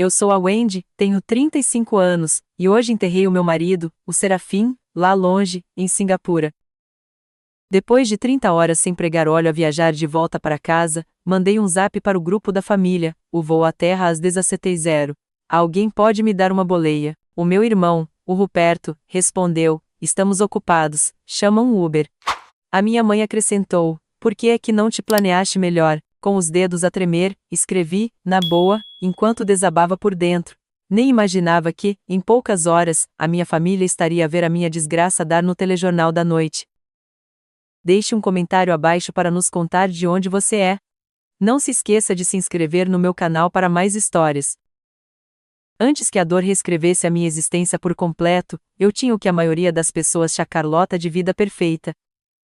Eu sou a Wendy, tenho 35 anos, e hoje enterrei o meu marido, o Serafim, lá longe, em Singapura. Depois de 30 horas sem pregar óleo a viajar de volta para casa, mandei um zap para o grupo da família, o voo à terra às 17h. Alguém pode me dar uma boleia? O meu irmão, o Ruperto, respondeu, estamos ocupados, chama um Uber. A minha mãe acrescentou, por que é que não te planeaste melhor? Com os dedos a tremer, escrevi, na boa, enquanto desabava por dentro. Nem imaginava que, em poucas horas, a minha família estaria a ver a minha desgraça dar no telejornal da noite. Deixe um comentário abaixo para nos contar de onde você é. Não se esqueça de se inscrever no meu canal para mais histórias. Antes que a dor reescrevesse a minha existência por completo, eu tinha o que a maioria das pessoas chama Carlota de vida perfeita.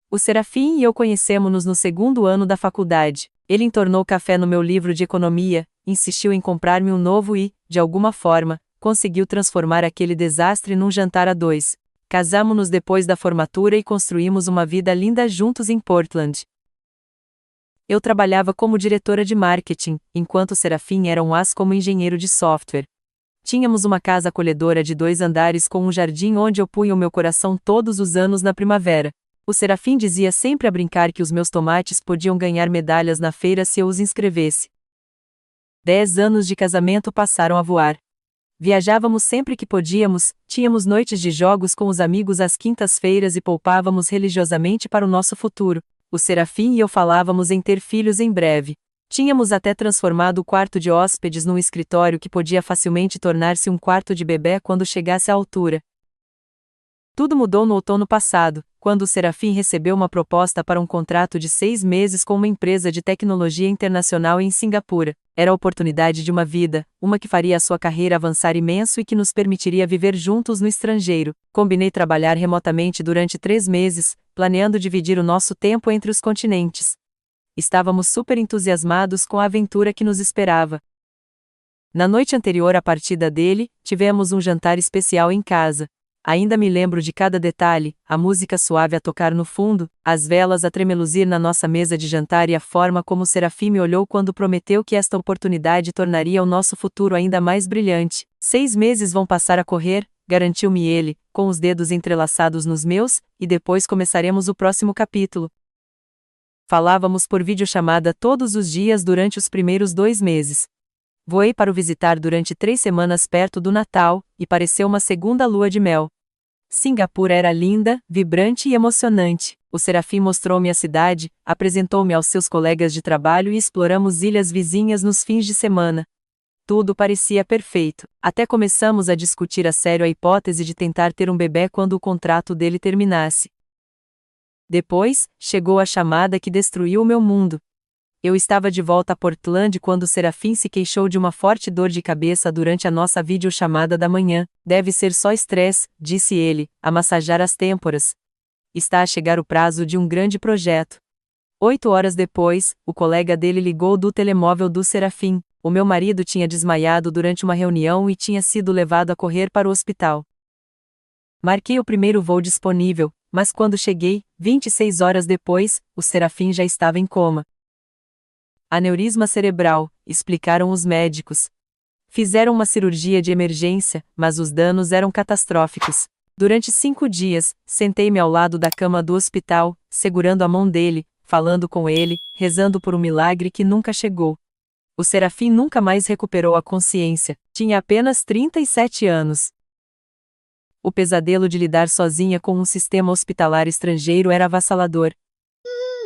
O Serafim e eu conhecemos-nos no segundo ano da faculdade. Ele entornou café no meu livro de economia, insistiu em comprar-me um novo e, de alguma forma, conseguiu transformar aquele desastre num jantar a dois. Casamo-nos depois da formatura e construímos uma vida linda juntos em Portland. Eu trabalhava como diretora de marketing, enquanto o Serafim era um as como engenheiro de software. Tínhamos uma casa acolhedora de 2 andares com um jardim onde eu punha o meu coração todos os anos na primavera. O Serafim dizia sempre a brincar que os meus tomates podiam ganhar medalhas na feira se eu os inscrevesse. 10 anos de casamento passaram a voar. Viajávamos sempre que podíamos, tínhamos noites de jogos com os amigos às quintas-feiras e poupávamos religiosamente para o nosso futuro. O Serafim e eu falávamos em ter filhos em breve. Tínhamos até transformado o quarto de hóspedes num escritório que podia facilmente tornar-se um quarto de bebê quando chegasse à altura. Tudo mudou no outono passado, quando o Serafim recebeu uma proposta para um contrato de 6 meses com uma empresa de tecnologia internacional em Singapura. Era a oportunidade de uma vida, uma que faria a sua carreira avançar imenso e que nos permitiria viver juntos no estrangeiro. Combinei trabalhar remotamente durante 3 meses, planeando dividir o nosso tempo entre os continentes. Estávamos super entusiasmados com a aventura que nos esperava. Na noite anterior à partida dele, tivemos um jantar especial em casa. Ainda me lembro de cada detalhe, a música suave a tocar no fundo, as velas a tremeluzir na nossa mesa de jantar e a forma como o Serafim me olhou quando prometeu que esta oportunidade tornaria o nosso futuro ainda mais brilhante. 6 meses vão passar a correr, garantiu-me ele, com os dedos entrelaçados nos meus, e depois começaremos o próximo capítulo. Falávamos por videochamada todos os dias durante os primeiros 2 meses. Voei para o visitar durante 3 semanas perto do Natal, e pareceu uma segunda lua de mel. Singapura era linda, vibrante e emocionante. O Serafim mostrou-me a cidade, apresentou-me aos seus colegas de trabalho e exploramos ilhas vizinhas nos fins de semana. Tudo parecia perfeito. Até começamos a discutir a sério a hipótese de tentar ter um bebê quando o contrato dele terminasse. Depois, chegou a chamada que destruiu o meu mundo. Eu estava de volta a Portland quando o Serafim se queixou de uma forte dor de cabeça durante a nossa videochamada da manhã. Deve ser só estresse, disse ele, a massajar as têmporas. Está a chegar o prazo de um grande projeto. 8 horas depois, o colega dele ligou do telemóvel do Serafim. O meu marido tinha desmaiado durante uma reunião e tinha sido levado a correr para o hospital. Marquei o primeiro voo disponível, mas quando cheguei, 26 horas depois, o Serafim já estava em coma. Aneurisma cerebral, explicaram os médicos. Fizeram uma cirurgia de emergência, mas os danos eram catastróficos. Durante 5 dias, sentei-me ao lado da cama do hospital, segurando a mão dele, falando com ele, rezando por um milagre que nunca chegou. O Serafim nunca mais recuperou a consciência, tinha apenas 37 anos. O pesadelo de lidar sozinha com um sistema hospitalar estrangeiro era avassalador.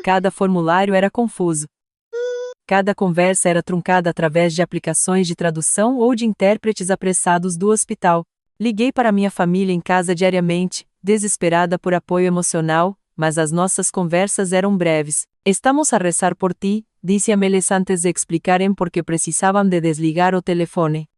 Cada formulário era confuso. Cada conversa era truncada através de aplicações de tradução ou de intérpretes apressados do hospital. Liguei para minha família em casa diariamente, desesperada por apoio emocional, mas as nossas conversas eram breves. Estamos a rezar por ti, disse a Meles antes de explicarem porque precisavam de desligar o telefone.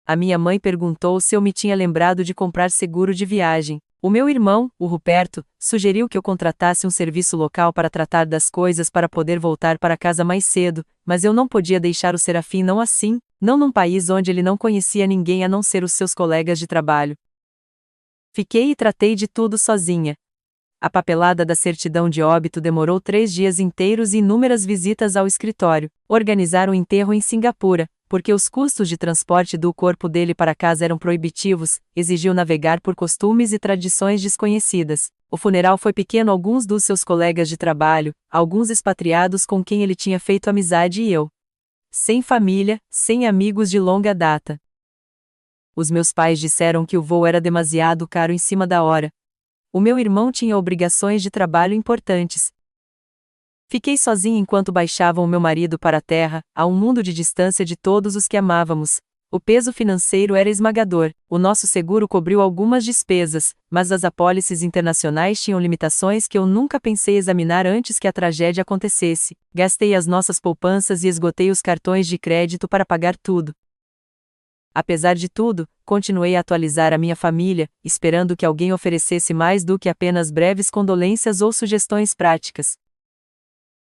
A minha mãe perguntou se eu me tinha lembrado de comprar seguro de viagem. O meu irmão, o Ruperto, sugeriu que eu contratasse um serviço local para tratar das coisas para poder voltar para casa mais cedo, mas eu não podia deixar o Serafim não assim, não num país onde ele não conhecia ninguém a não ser os seus colegas de trabalho. Fiquei e tratei de tudo sozinha. A papelada da certidão de óbito demorou 3 dias inteiros e inúmeras visitas ao escritório. Organizar o enterro em Singapura, porque os custos de transporte do corpo dele para casa eram proibitivos, exigiu navegar por costumes e tradições desconhecidas. O funeral foi pequeno. Alguns dos seus colegas de trabalho, alguns expatriados com quem ele tinha feito amizade e eu. Sem família, sem amigos de longa data. Os meus pais disseram que o voo era demasiado caro em cima da hora. O meu irmão tinha obrigações de trabalho importantes. Fiquei sozinha enquanto baixavam o meu marido para a terra, a um mundo de distância de todos os que amávamos. O peso financeiro era esmagador. O nosso seguro cobriu algumas despesas, mas as apólices internacionais tinham limitações que eu nunca pensei examinar antes que a tragédia acontecesse. Gastei as nossas poupanças e esgotei os cartões de crédito para pagar tudo. Apesar de tudo, continuei a atualizar a minha família, esperando que alguém oferecesse mais do que apenas breves condolências ou sugestões práticas.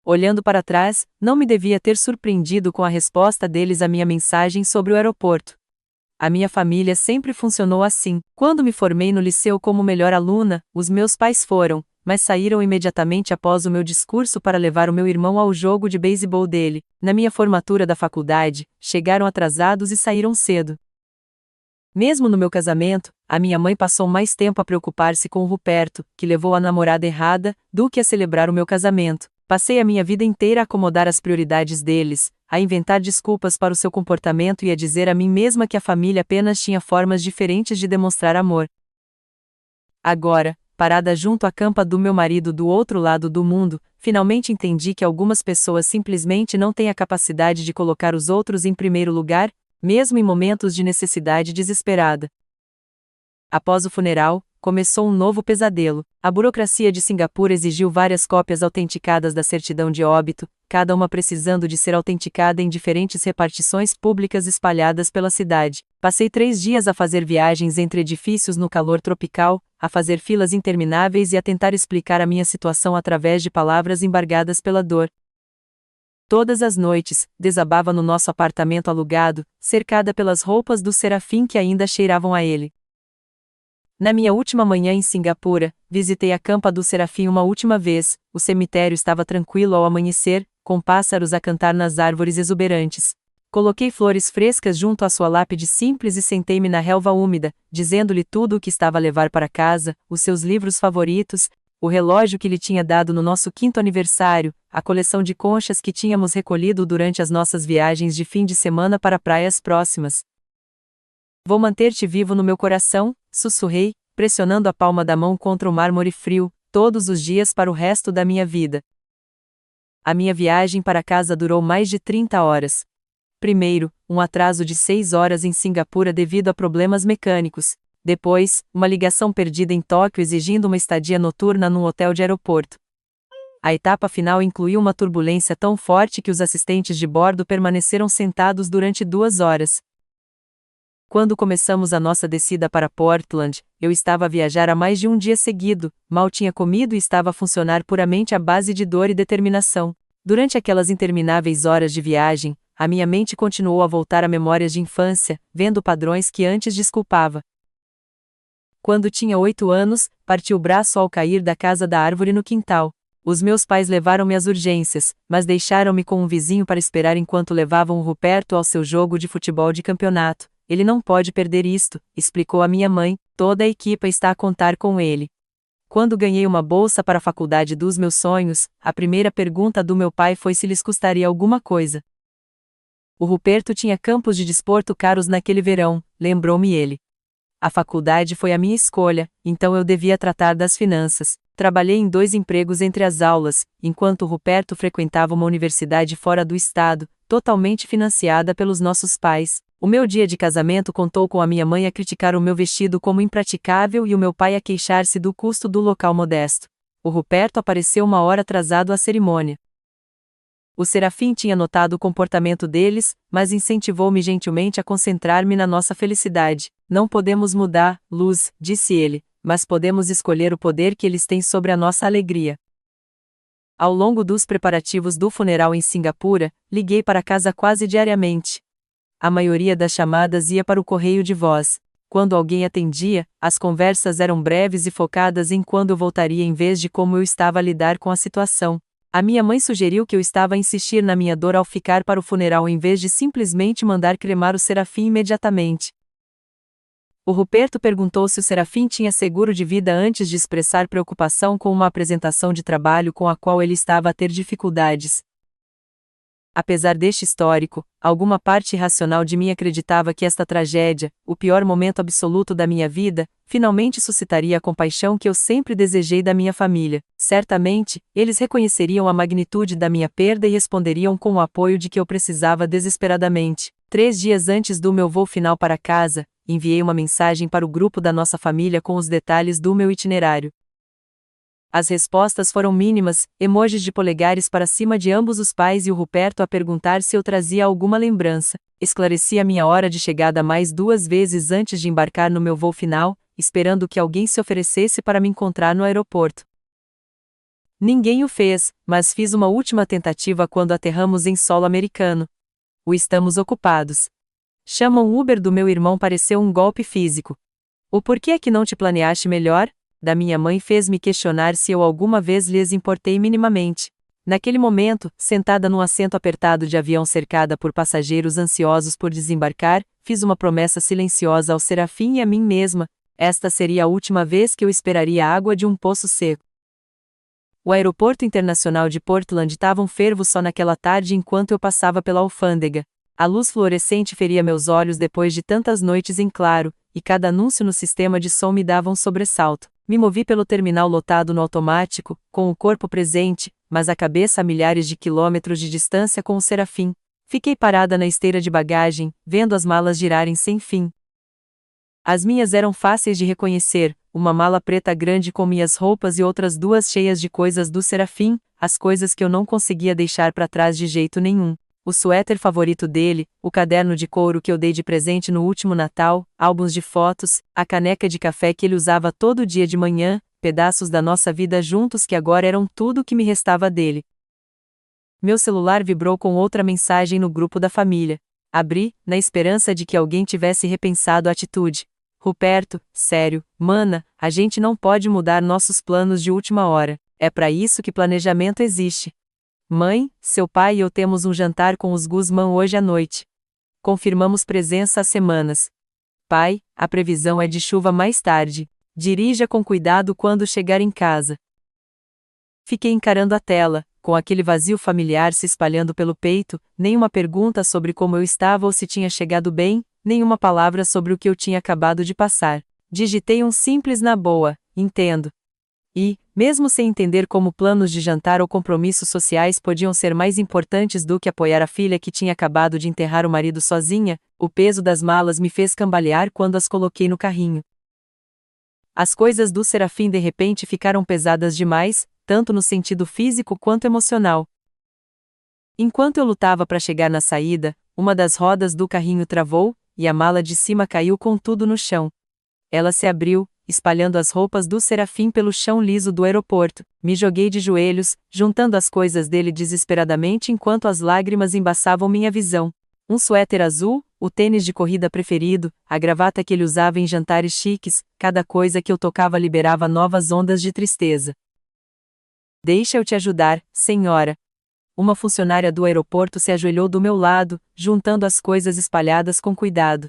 Olhando para trás, não me devia ter surpreendido com a resposta deles à minha mensagem sobre o aeroporto. A minha família sempre funcionou assim. Quando me formei no liceu como melhor aluna, os meus pais foram, mas saíram imediatamente após o meu discurso para levar o meu irmão ao jogo de beisebol dele. Na minha formatura da faculdade, chegaram atrasados e saíram cedo. Mesmo no meu casamento, a minha mãe passou mais tempo a preocupar-se com o Ruperto, que levou a namorada errada, do que a celebrar o meu casamento. Passei a minha vida inteira a acomodar as prioridades deles, a inventar desculpas para o seu comportamento e a dizer a mim mesma que a família apenas tinha formas diferentes de demonstrar amor. Agora, parada junto à campa do meu marido do outro lado do mundo, finalmente entendi que algumas pessoas simplesmente não têm a capacidade de colocar os outros em primeiro lugar, mesmo em momentos de necessidade desesperada. Após o funeral, começou um novo pesadelo. A burocracia de Singapura exigiu várias cópias autenticadas da certidão de óbito, cada uma precisando de ser autenticada em diferentes repartições públicas espalhadas pela cidade. Passei 3 dias a fazer viagens entre edifícios no calor tropical, a fazer filas intermináveis e a tentar explicar a minha situação através de palavras embargadas pela dor. Todas as noites, desabava no nosso apartamento alugado, cercada pelas roupas do Serafim que ainda cheiravam a ele. Na minha última manhã em Singapura, visitei a campa do Serafim uma última vez. O cemitério estava tranquilo ao amanhecer, com pássaros a cantar nas árvores exuberantes. Coloquei flores frescas junto à sua lápide simples e sentei-me na relva úmida, dizendo-lhe tudo o que estava a levar para casa, os seus livros favoritos, o relógio que lhe tinha dado no nosso 5º aniversário, a coleção de conchas que tínhamos recolhido durante as nossas viagens de fim de semana para praias próximas. Vou manter-te vivo no meu coração, sussurrei, pressionando a palma da mão contra o mármore frio, todos os dias para o resto da minha vida. A minha viagem para casa durou mais de 30 horas. Primeiro, um atraso de 6 horas em Singapura devido a problemas mecânicos. Depois, uma ligação perdida em Tóquio exigindo uma estadia noturna num hotel de aeroporto. A etapa final incluiu uma turbulência tão forte que os assistentes de bordo permaneceram sentados durante 2 horas. Quando começamos a nossa descida para Portland, eu estava a viajar há mais de um dia seguido, mal tinha comido e estava a funcionar puramente à base de dor e determinação. Durante aquelas intermináveis horas de viagem, a minha mente continuou a voltar a memórias de infância, vendo padrões que antes desculpava. Quando tinha 8 anos, parti o braço ao cair da casa da árvore no quintal. Os meus pais levaram-me às urgências, mas deixaram-me com um vizinho para esperar enquanto levavam o Ruperto ao seu jogo de futebol de campeonato. Ele não pode perder isto, explicou a minha mãe, toda a equipa está a contar com ele. Quando ganhei uma bolsa para a faculdade dos meus sonhos, a primeira pergunta do meu pai foi se lhes custaria alguma coisa. O Ruperto tinha campos de desporto caros naquele verão, lembrou-me ele. A faculdade foi a minha escolha, então eu devia tratar das finanças. Trabalhei em 2 empregos entre as aulas, enquanto o Ruperto frequentava uma universidade fora do estado, totalmente financiada pelos nossos pais. O meu dia de casamento contou com a minha mãe a criticar o meu vestido como impraticável e o meu pai a queixar-se do custo do local modesto. O Ruperto apareceu 1 hora atrasado à cerimônia. O Serafim tinha notado o comportamento deles, mas incentivou-me gentilmente a concentrar-me na nossa felicidade. Não podemos mudar, Luz, disse ele, mas podemos escolher o poder que eles têm sobre a nossa alegria. Ao longo dos preparativos do funeral em Singapura, liguei para casa quase diariamente. A maioria das chamadas ia para o correio de voz. Quando alguém atendia, as conversas eram breves e focadas em quando eu voltaria em vez de como eu estava a lidar com a situação. A minha mãe sugeriu que eu estava a insistir na minha dor ao ficar para o funeral em vez de simplesmente mandar cremar o Serafim imediatamente. O Ruperto perguntou se o Serafim tinha seguro de vida antes de expressar preocupação com uma apresentação de trabalho com a qual ele estava a ter dificuldades. Apesar deste histórico, alguma parte irracional de mim acreditava que esta tragédia, o pior momento absoluto da minha vida, finalmente suscitaria a compaixão que eu sempre desejei da minha família. Certamente, eles reconheceriam a magnitude da minha perda e responderiam com o apoio de que eu precisava desesperadamente. 3 dias antes do meu voo final para casa, enviei uma mensagem para o grupo da nossa família com os detalhes do meu itinerário. As respostas foram mínimas, emojis de polegares para cima de ambos os pais e o Ruperto a perguntar se eu trazia alguma lembrança. Esclareci a minha hora de chegada mais 2 vezes antes de embarcar no meu voo final, esperando que alguém se oferecesse para me encontrar no aeroporto. Ninguém o fez, mas fiz uma última tentativa quando aterramos em solo americano. O estamos ocupados. Chama um Uber do meu irmão pareceu um golpe físico. O porquê é que não te planeaste melhor? Da minha mãe fez-me questionar se eu alguma vez lhes importei minimamente. Naquele momento, sentada num assento apertado de avião cercada por passageiros ansiosos por desembarcar, fiz uma promessa silenciosa ao Serafim e a mim mesma: esta seria a última vez que eu esperaria a água de um poço seco. O aeroporto internacional de Portland estava um fervo só naquela tarde enquanto eu passava pela alfândega. A luz fluorescente feria meus olhos depois de tantas noites em claro, e cada anúncio no sistema de som me dava um sobressalto. Me movi pelo terminal lotado no automático, com o corpo presente, mas a cabeça a milhares de quilômetros de distância com o Serafim. Fiquei parada na esteira de bagagem, vendo as malas girarem sem fim. As minhas eram fáceis de reconhecer, uma mala preta grande com minhas roupas e outras 2 cheias de coisas do Serafim, as coisas que eu não conseguia deixar para trás de jeito nenhum. O suéter favorito dele, o caderno de couro que eu dei de presente no último Natal, álbuns de fotos, a caneca de café que ele usava todo dia de manhã, pedaços da nossa vida juntos que agora eram tudo o que me restava dele. Meu celular vibrou com outra mensagem no grupo da família. Abri, na esperança de que alguém tivesse repensado a atitude. Ruperto, sério, mana, a gente não pode mudar nossos planos de última hora. É para isso que planejamento existe. Mãe, seu pai e eu temos um jantar com os Guzmán hoje à noite. Confirmamos presença há semanas. Pai, a previsão é de chuva mais tarde. Dirija com cuidado quando chegar em casa. Fiquei encarando a tela, com aquele vazio familiar se espalhando pelo peito, nenhuma pergunta sobre como eu estava ou se tinha chegado bem, nenhuma palavra sobre o que eu tinha acabado de passar. Digitei um simples na boa, entendo. E, mesmo sem entender como planos de jantar ou compromissos sociais podiam ser mais importantes do que apoiar a filha que tinha acabado de enterrar o marido sozinha, o peso das malas me fez cambalear quando as coloquei no carrinho. As coisas do Serafim de repente ficaram pesadas demais, tanto no sentido físico quanto emocional. Enquanto eu lutava para chegar na saída, uma das rodas do carrinho travou, e a mala de cima caiu com tudo no chão. Ela se abriu, espalhando as roupas do Serafim pelo chão liso do aeroporto. Me joguei de joelhos, juntando as coisas dele desesperadamente enquanto as lágrimas embaçavam minha visão. Um suéter azul, o tênis de corrida preferido, a gravata que ele usava em jantares chiques, cada coisa que eu tocava liberava novas ondas de tristeza. Deixa eu te ajudar, senhora. Uma funcionária do aeroporto se ajoelhou do meu lado, juntando as coisas espalhadas com cuidado.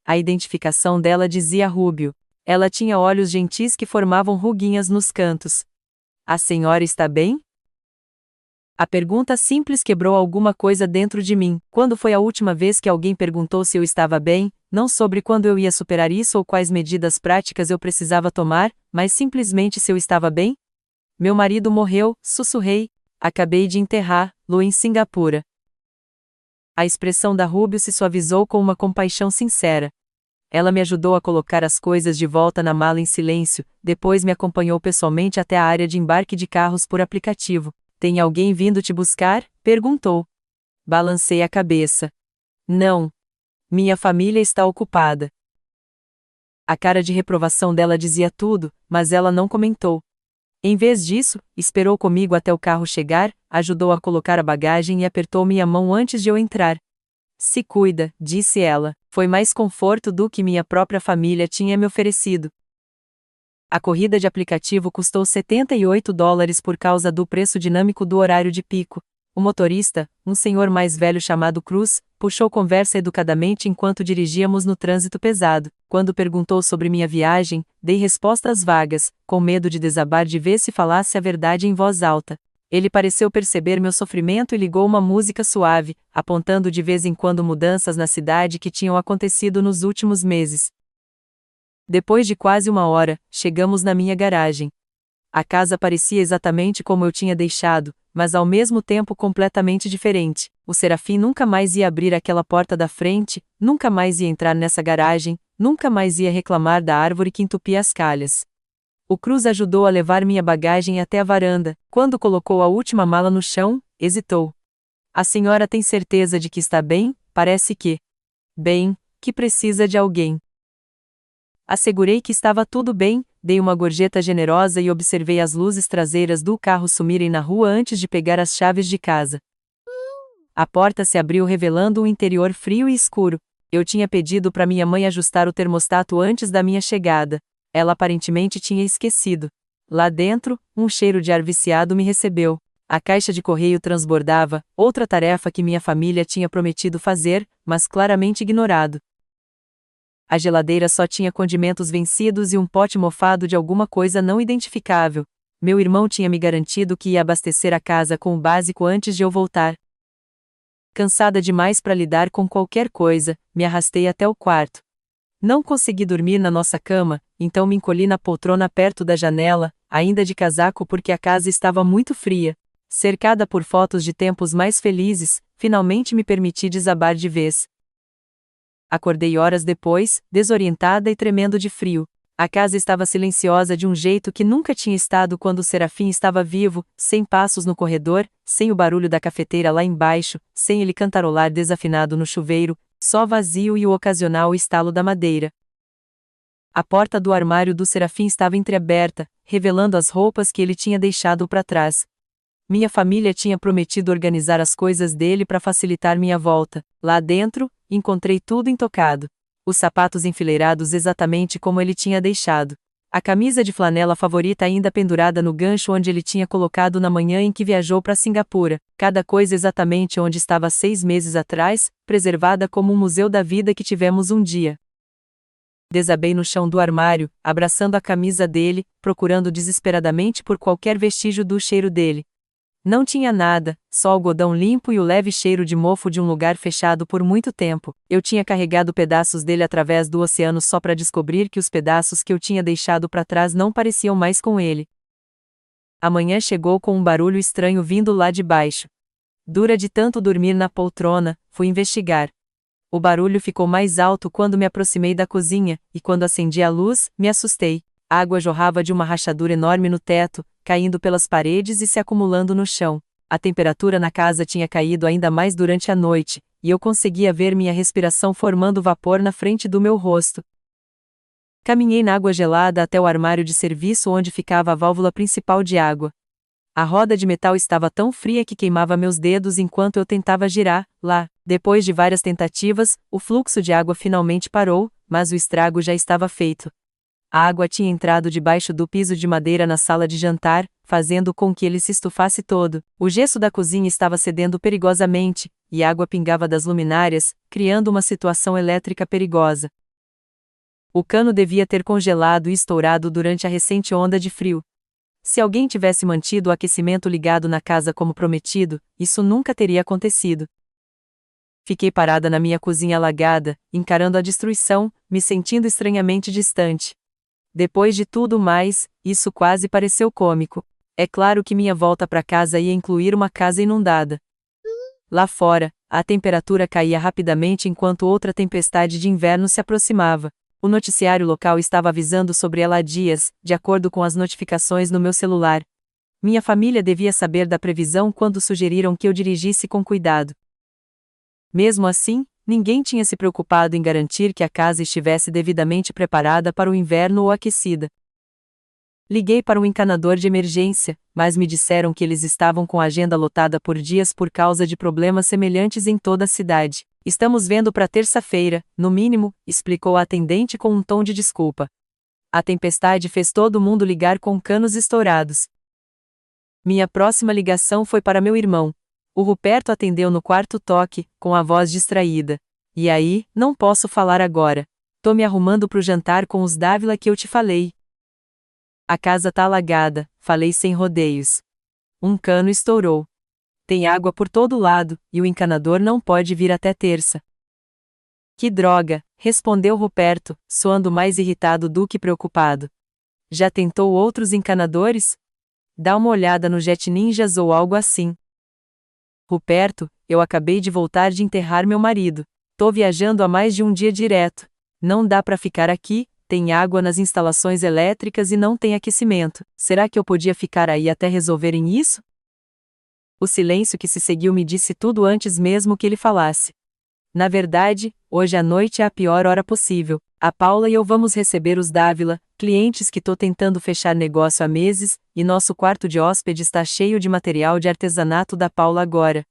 A identificação dela dizia Rubio. Ela tinha olhos gentis que formavam ruguinhas nos cantos. A senhora está bem? A pergunta simples quebrou alguma coisa dentro de mim. Quando foi a última vez que alguém perguntou se eu estava bem, não sobre quando eu ia superar isso ou quais medidas práticas eu precisava tomar, mas simplesmente se eu estava bem? Meu marido morreu, sussurrei. Acabei de enterrá-lo em Singapura. A expressão da Rubio se suavizou com uma compaixão sincera. Ela me ajudou a colocar as coisas de volta na mala em silêncio, depois me acompanhou pessoalmente até a área de embarque de carros por aplicativo. Tem alguém vindo te buscar? Perguntou. Balancei a cabeça. Não. Minha família está ocupada. A cara de reprovação dela dizia tudo, mas ela não comentou. Em vez disso, esperou comigo até o carro chegar, ajudou a colocar a bagagem e apertou minha mão antes de eu entrar. Se cuida, disse ela, foi mais conforto do que minha própria família tinha me oferecido. A corrida de aplicativo custou $78 por causa do preço dinâmico do horário de pico. O motorista, um senhor mais velho chamado Cruz, puxou conversa educadamente enquanto dirigíamos no trânsito pesado. Quando perguntou sobre minha viagem, dei respostas vagas, com medo de desabar de vez se falasse a verdade em voz alta. Ele pareceu perceber meu sofrimento e ligou uma música suave, apontando de vez em quando mudanças na cidade que tinham acontecido nos últimos meses. Depois de quase 1 hora, chegamos na minha garagem. A casa parecia exatamente como eu tinha deixado, mas ao mesmo tempo completamente diferente. O Serafim nunca mais ia abrir aquela porta da frente, nunca mais ia entrar nessa garagem, nunca mais ia reclamar da árvore que entupia as calhas. O Cruz ajudou a levar minha bagagem até a varanda. Quando colocou a última mala no chão, hesitou. A senhora tem certeza de que está bem? Parece que. Bem, que precisa de alguém. Assegurei que estava tudo bem, dei uma gorjeta generosa e observei as luzes traseiras do carro sumirem na rua antes de pegar as chaves de casa. A porta se abriu revelando um interior frio e escuro. Eu tinha pedido para minha mãe ajustar o termostato antes da minha chegada. Ela aparentemente tinha esquecido. Lá dentro, um cheiro de ar viciado me recebeu. A caixa de correio transbordava, outra tarefa que minha família tinha prometido fazer, mas claramente ignorado. A geladeira só tinha condimentos vencidos e um pote mofado de alguma coisa não identificável. Meu irmão tinha me garantido que ia abastecer a casa com o básico antes de eu voltar. Cansada demais para lidar com qualquer coisa, me arrastei até o quarto. Não consegui dormir na nossa cama, então me encolhi na poltrona perto da janela, ainda de casaco porque a casa estava muito fria. Cercada por fotos de tempos mais felizes, finalmente me permiti desabar de vez. Acordei horas depois, desorientada e tremendo de frio. A casa estava silenciosa de um jeito que nunca tinha estado quando o Serafim estava vivo, sem passos no corredor, sem o barulho da cafeteira lá embaixo, sem ele cantarolar desafinado no chuveiro, só vazio e o ocasional estalo da madeira. A porta do armário do Serafim estava entreaberta, revelando as roupas que ele tinha deixado para trás. Minha família tinha prometido organizar as coisas dele para facilitar minha volta. Lá dentro, encontrei tudo intocado. Os sapatos enfileirados exatamente como ele tinha deixado. A camisa de flanela favorita ainda pendurada no gancho onde ele tinha colocado na manhã em que viajou para Singapura. Cada coisa exatamente onde estava 6 meses atrás, preservada como um museu da vida que tivemos um dia. Desabei no chão do armário, abraçando a camisa dele, procurando desesperadamente por qualquer vestígio do cheiro dele. Não tinha nada, só algodão limpo e o leve cheiro de mofo de um lugar fechado por muito tempo. Eu tinha carregado pedaços dele através do oceano só para descobrir que os pedaços que eu tinha deixado para trás não pareciam mais com ele. A manhã chegou com um barulho estranho vindo lá de baixo. Dura de tanto dormir na poltrona, fui investigar. O barulho ficou mais alto quando me aproximei da cozinha, e quando acendi a luz, me assustei. A água jorrava de uma rachadura enorme no teto, caindo pelas paredes e se acumulando no chão. A temperatura na casa tinha caído ainda mais durante a noite, e eu conseguia ver minha respiração formando vapor na frente do meu rosto. Caminhei na água gelada até o armário de serviço onde ficava a válvula principal de água. A roda de metal estava tão fria que queimava meus dedos enquanto eu tentava girar, lá. Depois de várias tentativas, o fluxo de água finalmente parou, mas o estrago já estava feito. A água tinha entrado debaixo do piso de madeira na sala de jantar, fazendo com que ele se estufasse todo. O gesso da cozinha estava cedendo perigosamente, e a água pingava das luminárias, criando uma situação elétrica perigosa. O cano devia ter congelado e estourado durante a recente onda de frio. Se alguém tivesse mantido o aquecimento ligado na casa como prometido, isso nunca teria acontecido. Fiquei parada na minha cozinha alagada, encarando a destruição, me sentindo estranhamente distante. Depois de tudo mais, isso quase pareceu cômico. É claro que minha volta para casa ia incluir uma casa inundada. Lá fora, a temperatura caía rapidamente enquanto outra tempestade de inverno se aproximava. O noticiário local estava avisando sobre ela há dias, de acordo com as notificações no meu celular. Minha família devia saber da previsão quando sugeriram que eu dirigisse com cuidado. Mesmo assim, ninguém tinha se preocupado em garantir que a casa estivesse devidamente preparada para o inverno ou aquecida. Liguei para um encanador de emergência, mas me disseram que eles estavam com a agenda lotada por dias por causa de problemas semelhantes em toda a cidade. Estamos vendo para terça-feira, no mínimo, explicou a atendente com um tom de desculpa. A tempestade fez todo mundo ligar com canos estourados. Minha próxima ligação foi para meu irmão. O Ruperto atendeu no quarto toque, com a voz distraída. E aí, não posso falar agora. Tô me arrumando pro jantar com os Dávila que eu te falei. A casa tá alagada, falei sem rodeios. Um cano estourou. Tem água por todo lado, e o encanador não pode vir até terça. Que droga, respondeu Ruperto, soando mais irritado do que preocupado. Já tentou outros encanadores? Dá uma olhada no Jet Ninjas ou algo assim. Ruperto, eu acabei de voltar de enterrar meu marido. Tô viajando há mais de um dia direto. Não dá pra ficar aqui, tem água nas instalações elétricas e não tem aquecimento. Será que eu podia ficar aí até resolverem isso? O silêncio que se seguiu me disse tudo antes mesmo que ele falasse. Na verdade, hoje à noite é a pior hora possível. A Paula e eu vamos receber os Dávila, clientes que tô tentando fechar negócio há meses, e nosso quarto de hóspede está cheio de material de artesanato da Paula agora.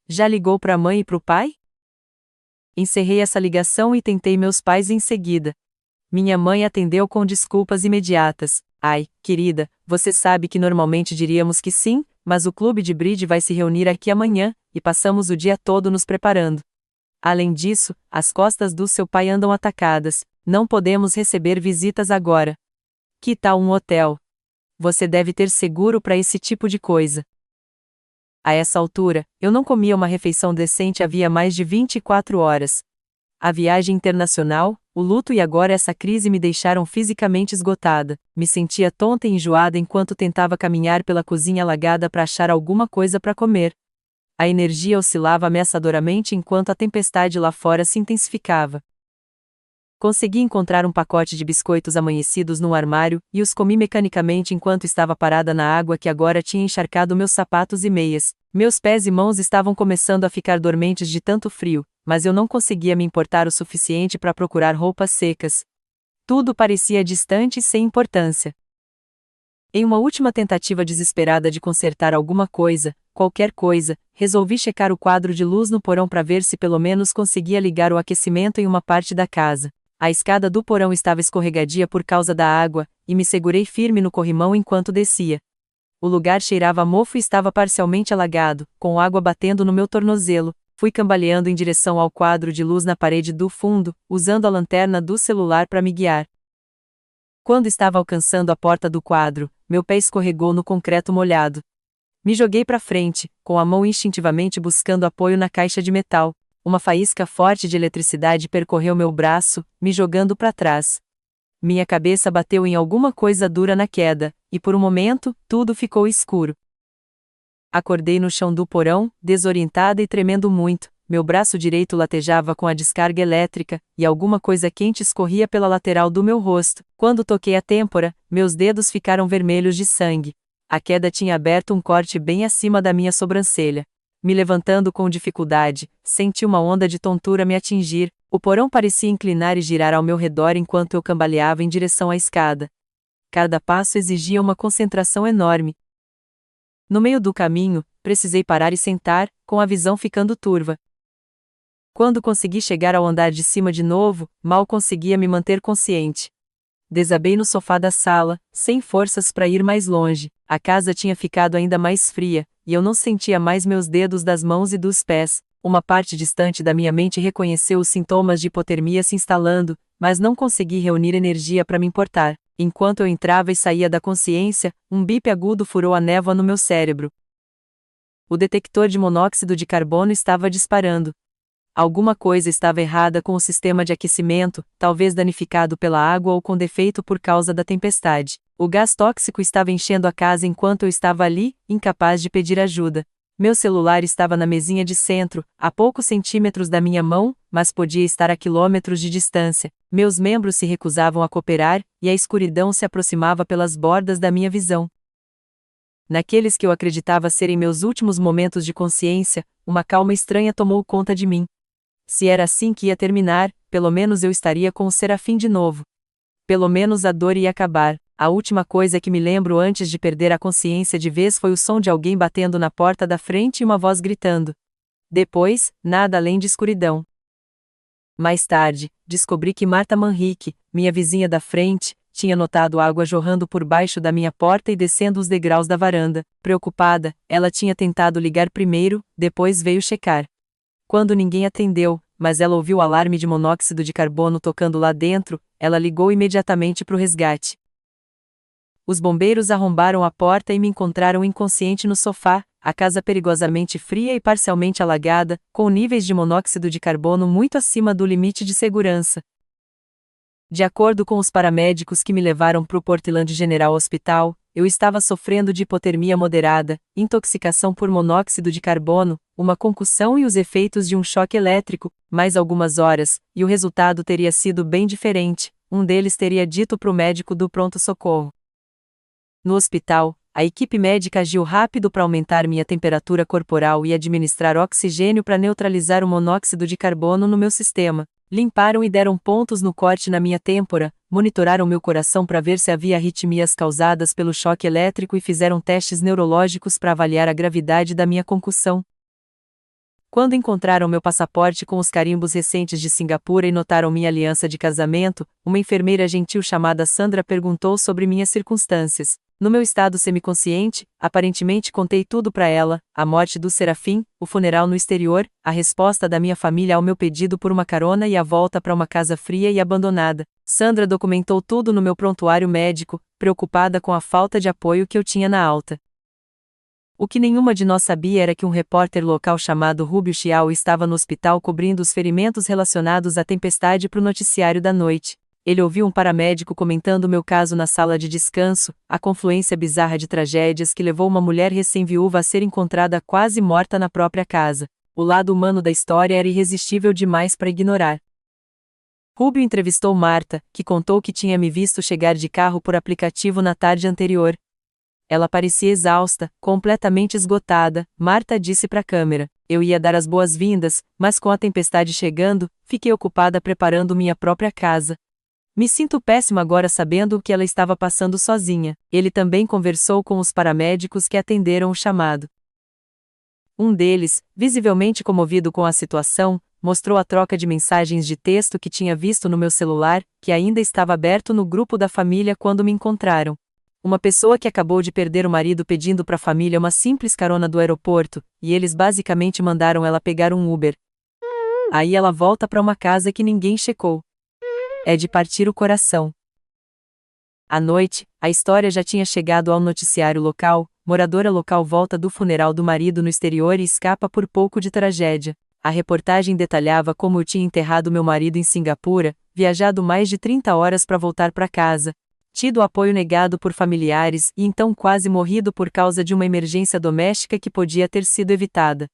Já ligou pra mãe e pro pai? Encerrei essa ligação e tentei meus pais em seguida. Minha mãe atendeu com desculpas imediatas. Ai, querida, você sabe que normalmente diríamos que sim, mas o clube de bridge vai se reunir aqui amanhã, e passamos o dia todo nos preparando. Além disso, as costas do seu pai andam atacadas, não podemos receber visitas agora. Que tal um hotel? Você deve ter seguro para esse tipo de coisa. A essa altura, eu não comia uma refeição decente havia mais de 24 horas. A viagem internacional, o luto e agora essa crise me deixaram fisicamente esgotada. Me sentia tonta e enjoada enquanto tentava caminhar pela cozinha alagada para achar alguma coisa para comer. A energia oscilava ameaçadoramente enquanto a tempestade lá fora se intensificava. Consegui encontrar um pacote de biscoitos amanhecidos num armário, e os comi mecanicamente enquanto estava parada na água que agora tinha encharcado meus sapatos e meias. Meus pés e mãos estavam começando a ficar dormentes de tanto frio, mas eu não conseguia me importar o suficiente para procurar roupas secas. Tudo parecia distante e sem importância. Em uma última tentativa desesperada de consertar alguma coisa, qualquer coisa, resolvi checar o quadro de luz no porão para ver se pelo menos conseguia ligar o aquecimento em uma parte da casa. A escada do porão estava escorregadia por causa da água, e me segurei firme no corrimão enquanto descia. O lugar cheirava a mofo e estava parcialmente alagado, com água batendo no meu tornozelo. Fui cambaleando em direção ao quadro de luz na parede do fundo, usando a lanterna do celular para me guiar. Quando estava alcançando a porta do quadro, meu pé escorregou no concreto molhado. Me joguei para frente, com a mão instintivamente buscando apoio na caixa de metal. Uma faísca forte de eletricidade percorreu meu braço, me jogando para trás. Minha cabeça bateu em alguma coisa dura na queda, e por um momento, tudo ficou escuro. Acordei no chão do porão, desorientada e tremendo muito. Meu braço direito latejava com a descarga elétrica, e alguma coisa quente escorria pela lateral do meu rosto. Quando toquei a têmpora, meus dedos ficaram vermelhos de sangue. A queda tinha aberto um corte bem acima da minha sobrancelha. Me levantando com dificuldade, senti uma onda de tontura me atingir. O porão parecia inclinar e girar ao meu redor enquanto eu cambaleava em direção à escada. Cada passo exigia uma concentração enorme. No meio do caminho, precisei parar e sentar, com a visão ficando turva. Quando consegui chegar ao andar de cima de novo, mal conseguia me manter consciente. Desabei no sofá da sala, sem forças para ir mais longe. A casa tinha ficado ainda mais fria, e eu não sentia mais meus dedos das mãos e dos pés. Uma parte distante da minha mente reconheceu os sintomas de hipotermia se instalando, mas não consegui reunir energia para me importar. Enquanto eu entrava e saía da consciência, um bip agudo furou a névoa no meu cérebro. O detector de monóxido de carbono estava disparando. Alguma coisa estava errada com o sistema de aquecimento, talvez danificado pela água ou com defeito por causa da tempestade. O gás tóxico estava enchendo a casa enquanto eu estava ali, incapaz de pedir ajuda. Meu celular estava na mesinha de centro, a poucos centímetros da minha mão, mas podia estar a quilômetros de distância. Meus membros se recusavam a cooperar, e a escuridão se aproximava pelas bordas da minha visão. Naqueles que eu acreditava serem meus últimos momentos de consciência, uma calma estranha tomou conta de mim. Se era assim que ia terminar, pelo menos eu estaria com o Serafim de novo. Pelo menos a dor ia acabar. A última coisa que me lembro antes de perder a consciência de vez foi o som de alguém batendo na porta da frente e uma voz gritando. Depois, nada além de escuridão. Mais tarde, descobri que Marta Manrique, minha vizinha da frente, tinha notado água jorrando por baixo da minha porta e descendo os degraus da varanda. Preocupada, ela tinha tentado ligar primeiro, depois veio checar. Quando ninguém atendeu, mas ela ouviu o alarme de monóxido de carbono tocando lá dentro, ela ligou imediatamente para o resgate. Os bombeiros arrombaram a porta e me encontraram inconsciente no sofá, a casa perigosamente fria e parcialmente alagada, com níveis de monóxido de carbono muito acima do limite de segurança. De acordo com os paramédicos que me levaram para o Portland General Hospital, eu estava sofrendo de hipotermia moderada, intoxicação por monóxido de carbono, uma concussão e os efeitos de um choque elétrico, mais algumas horas, e o resultado teria sido bem diferente, um deles teria dito para o médico do pronto-socorro. No hospital, a equipe médica agiu rápido para aumentar minha temperatura corporal e administrar oxigênio para neutralizar o monóxido de carbono no meu sistema. Limparam e deram pontos no corte na minha têmpora, monitoraram meu coração para ver se havia arritmias causadas pelo choque elétrico e fizeram testes neurológicos para avaliar a gravidade da minha concussão. Quando encontraram meu passaporte com os carimbos recentes de Singapura e notaram minha aliança de casamento, uma enfermeira gentil chamada Sandra perguntou sobre minhas circunstâncias. No meu estado semiconsciente, aparentemente contei tudo para ela: a morte do Serafim, o funeral no exterior, a resposta da minha família ao meu pedido por uma carona e a volta para uma casa fria e abandonada. Sandra documentou tudo no meu prontuário médico, preocupada com a falta de apoio que eu tinha na alta. O que nenhuma de nós sabia era que um repórter local chamado Rubio Chiao estava no hospital cobrindo os ferimentos relacionados à tempestade para o noticiário da noite. Ele ouviu um paramédico comentando meu caso na sala de descanso, a confluência bizarra de tragédias que levou uma mulher recém-viúva a ser encontrada quase morta na própria casa. O lado humano da história era irresistível demais para ignorar. Rubio entrevistou Marta, que contou que tinha me visto chegar de carro por aplicativo na tarde anterior. Ela parecia exausta, completamente esgotada. Marta disse para a câmera: eu ia dar as boas-vindas, mas com a tempestade chegando, fiquei ocupada preparando minha própria casa. Me sinto péssima agora sabendo o que ela estava passando sozinha. Ele também conversou com os paramédicos que atenderam o chamado. Um deles, visivelmente comovido com a situação, mostrou a troca de mensagens de texto que tinha visto no meu celular, que ainda estava aberto no grupo da família quando me encontraram. Uma pessoa que acabou de perder o marido pedindo para a família uma simples carona do aeroporto, e eles basicamente mandaram ela pegar um Uber. Aí ela volta para uma casa que ninguém checou. É de partir o coração. À noite, a história já tinha chegado ao noticiário local. Moradora local volta do funeral do marido no exterior e escapa por pouco de tragédia. A reportagem detalhava como eu tinha enterrado meu marido em Singapura, viajado mais de 30 horas para voltar para casa, tido apoio negado por familiares e então quase morrido por causa de uma emergência doméstica que podia ter sido evitada.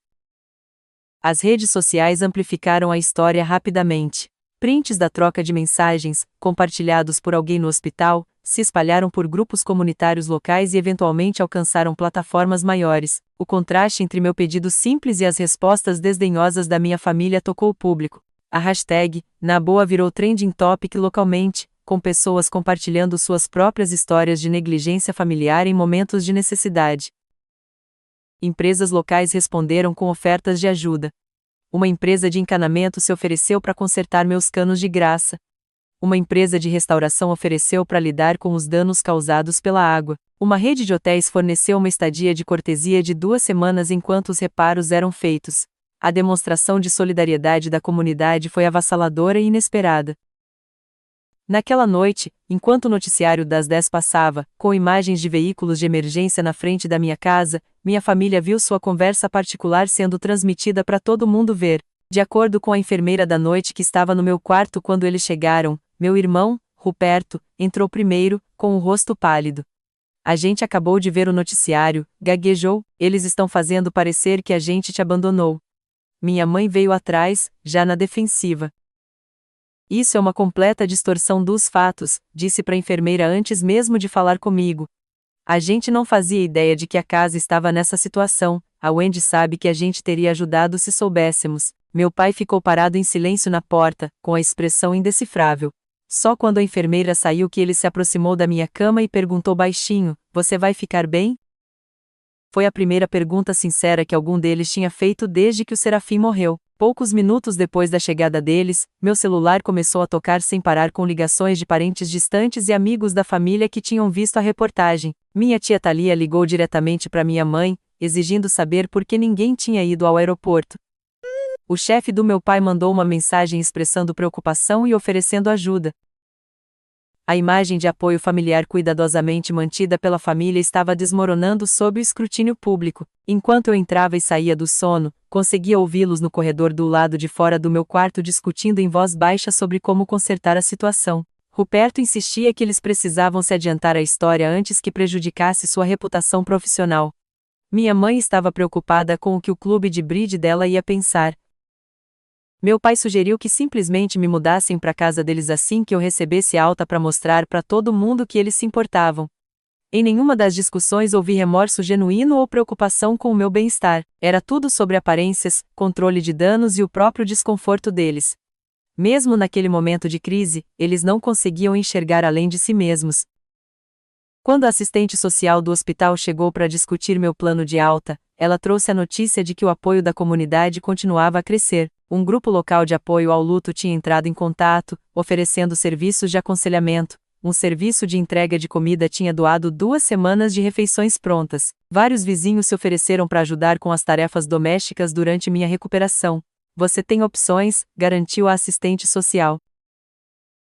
As redes sociais amplificaram a história rapidamente. Prints da troca de mensagens, compartilhados por alguém no hospital, se espalharam por grupos comunitários locais e eventualmente alcançaram plataformas maiores. O contraste entre meu pedido simples e as respostas desdenhosas da minha família tocou o público. A hashtag Na Boa virou trending topic localmente, com pessoas compartilhando suas próprias histórias de negligência familiar em momentos de necessidade. Empresas locais responderam com ofertas de ajuda. Uma empresa de encanamento se ofereceu para consertar meus canos de graça. Uma empresa de restauração ofereceu para lidar com os danos causados pela água. Uma rede de hotéis forneceu uma estadia de cortesia de 2 semanas enquanto os reparos eram feitos. A demonstração de solidariedade da comunidade foi avassaladora e inesperada. Naquela noite, enquanto o noticiário das 10 passava, com imagens de veículos de emergência na frente da minha casa, minha família viu sua conversa particular sendo transmitida para todo mundo ver. De acordo com a enfermeira da noite que estava no meu quarto quando eles chegaram, meu irmão, Ruperto, entrou primeiro, com o rosto pálido. A gente acabou de ver o noticiário, gaguejou, eles estão fazendo parecer que a gente te abandonou. Minha mãe veio atrás, já na defensiva. Isso é uma completa distorção dos fatos, disse para a enfermeira antes mesmo de falar comigo. A gente não fazia ideia de que a casa estava nessa situação. A Wendy sabe que a gente teria ajudado se soubéssemos. Meu pai ficou parado em silêncio na porta, com a expressão indecifrável. Só quando a enfermeira saiu que ele se aproximou da minha cama e perguntou baixinho: "Você vai ficar bem?" Foi a primeira pergunta sincera que algum deles tinha feito desde que o Serafim morreu. Poucos minutos depois da chegada deles, meu celular começou a tocar sem parar com ligações de parentes distantes e amigos da família que tinham visto a reportagem. Minha tia Thalia ligou diretamente para minha mãe, exigindo saber por que ninguém tinha ido ao aeroporto. O chefe do meu pai mandou uma mensagem expressando preocupação e oferecendo ajuda. A imagem de apoio familiar cuidadosamente mantida pela família estava desmoronando sob o escrutínio público. Enquanto eu entrava e saía do sono, conseguia ouvi-los no corredor do lado de fora do meu quarto discutindo em voz baixa sobre como consertar a situação. Ruperto insistia que eles precisavam se adiantar à história antes que prejudicasse sua reputação profissional. Minha mãe estava preocupada com o que o clube de bridge dela ia pensar. Meu pai sugeriu que simplesmente me mudassem para casa deles assim que eu recebesse alta para mostrar para todo mundo que eles se importavam. Em nenhuma das discussões houve remorso genuíno ou preocupação com o meu bem-estar. Era tudo sobre aparências, controle de danos e o próprio desconforto deles. Mesmo naquele momento de crise, eles não conseguiam enxergar além de si mesmos. Quando a assistente social do hospital chegou para discutir meu plano de alta, ela trouxe a notícia de que o apoio da comunidade continuava a crescer. Um grupo local de apoio ao luto tinha entrado em contato, oferecendo serviços de aconselhamento. Um serviço de entrega de comida tinha doado 2 semanas de refeições prontas. Vários vizinhos se ofereceram para ajudar com as tarefas domésticas durante minha recuperação. Você tem opções, garantiu a assistente social.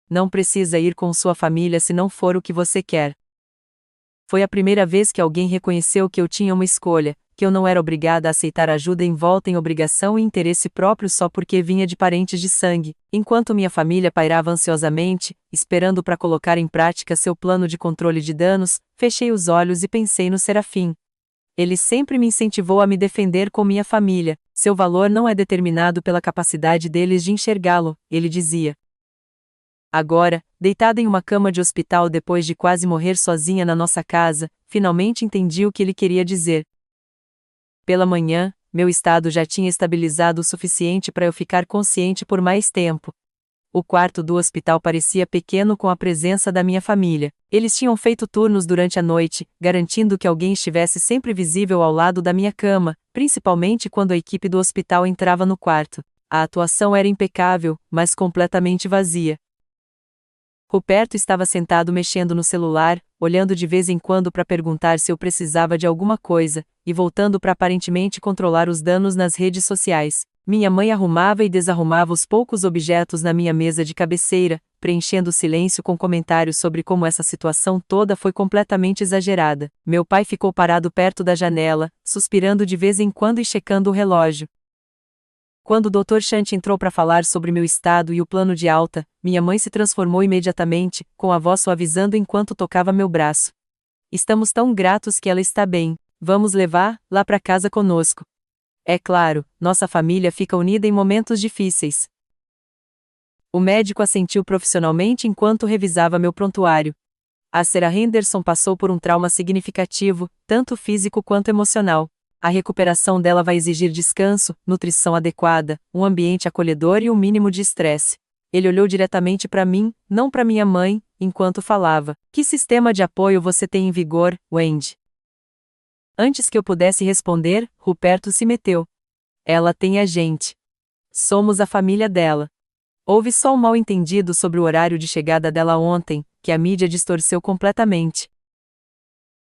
Não precisa ir com sua família se não for o que você quer. Foi a primeira vez que alguém reconheceu que eu tinha uma escolha, que eu não era obrigada a aceitar ajuda envolta em obrigação e interesse próprio só porque vinha de parentes de sangue. Enquanto minha família pairava ansiosamente, esperando para colocar em prática seu plano de controle de danos, fechei os olhos e pensei no Serafim. Ele sempre me incentivou a me defender com minha família. Seu valor não é determinado pela capacidade deles de enxergá-lo, ele dizia. Agora, deitada em uma cama de hospital depois de quase morrer sozinha na nossa casa, finalmente entendi o que ele queria dizer. Pela manhã, meu estado já tinha estabilizado o suficiente para eu ficar consciente por mais tempo. O quarto do hospital parecia pequeno com a presença da minha família. Eles tinham feito turnos durante a noite, garantindo que alguém estivesse sempre visível ao lado da minha cama, principalmente quando a equipe do hospital entrava no quarto. A atuação era impecável, mas completamente vazia. Ruperto estava sentado mexendo no celular, olhando de vez em quando para perguntar se eu precisava de alguma coisa, e voltando para aparentemente controlar os danos nas redes sociais. Minha mãe arrumava e desarrumava os poucos objetos na minha mesa de cabeceira, preenchendo o silêncio com comentários sobre como essa situação toda foi completamente exagerada. Meu pai ficou parado perto da janela, suspirando de vez em quando e checando o relógio. Quando o Dr. Chant entrou para falar sobre meu estado e o plano de alta, minha mãe se transformou imediatamente, com a voz suavizando enquanto tocava meu braço. Estamos tão gratos que ela está bem. Vamos levá-la para casa conosco. É claro, nossa família fica unida em momentos difíceis. O médico assentiu profissionalmente enquanto revisava meu prontuário. A Sarah Henderson passou por um trauma significativo, tanto físico quanto emocional. A recuperação dela vai exigir descanso, nutrição adequada, um ambiente acolhedor e um mínimo de estresse. Ele olhou diretamente para mim, não para minha mãe, enquanto falava. Que sistema de apoio você tem em vigor, Wendy? Antes que eu pudesse responder, Ruperto se meteu. Ela tem a gente. Somos a família dela. Houve só um mal-entendido sobre o horário de chegada dela ontem, que a mídia distorceu completamente.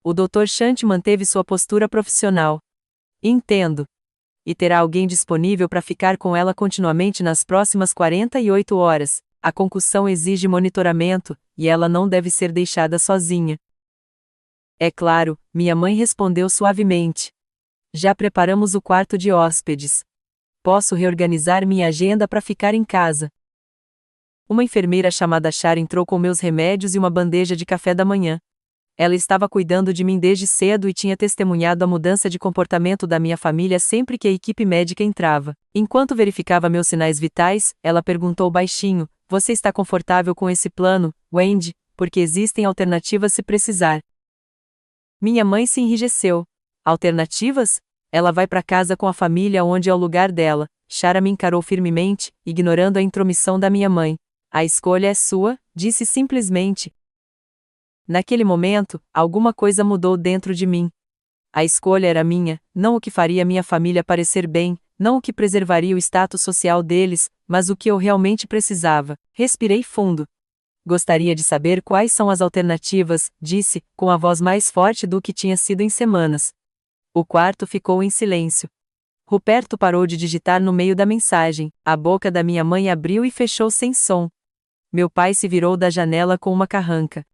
O Dr. Chant manteve sua postura profissional. Entendo. E terá alguém disponível para ficar com ela continuamente nas próximas 48 horas. A concussão exige monitoramento, e ela não deve ser deixada sozinha. É claro, minha mãe respondeu suavemente. Já preparamos o quarto de hóspedes. Posso reorganizar minha agenda para ficar em casa. Uma enfermeira chamada Char entrou com meus remédios e uma bandeja de café da manhã. Ela estava cuidando de mim desde cedo e tinha testemunhado a mudança de comportamento da minha família sempre que a equipe médica entrava. Enquanto verificava meus sinais vitais, ela perguntou baixinho: Você está confortável com esse plano, Wendy? Porque existem alternativas se precisar. Minha mãe se enrijeceu. Alternativas? Ela vai para casa com a família onde é o lugar dela. Chara me encarou firmemente, ignorando a intromissão da minha mãe. A escolha é sua, disse simplesmente. Naquele momento, alguma coisa mudou dentro de mim. A escolha era minha, não o que faria minha família parecer bem, não o que preservaria o status social deles, mas o que eu realmente precisava. Respirei fundo. Gostaria de saber quais são as alternativas, disse, com a voz mais forte do que tinha sido em semanas. O quarto ficou em silêncio. Ruperto parou de digitar no meio da mensagem, a boca da minha mãe abriu e fechou sem som. Meu pai se virou da janela com uma carranca.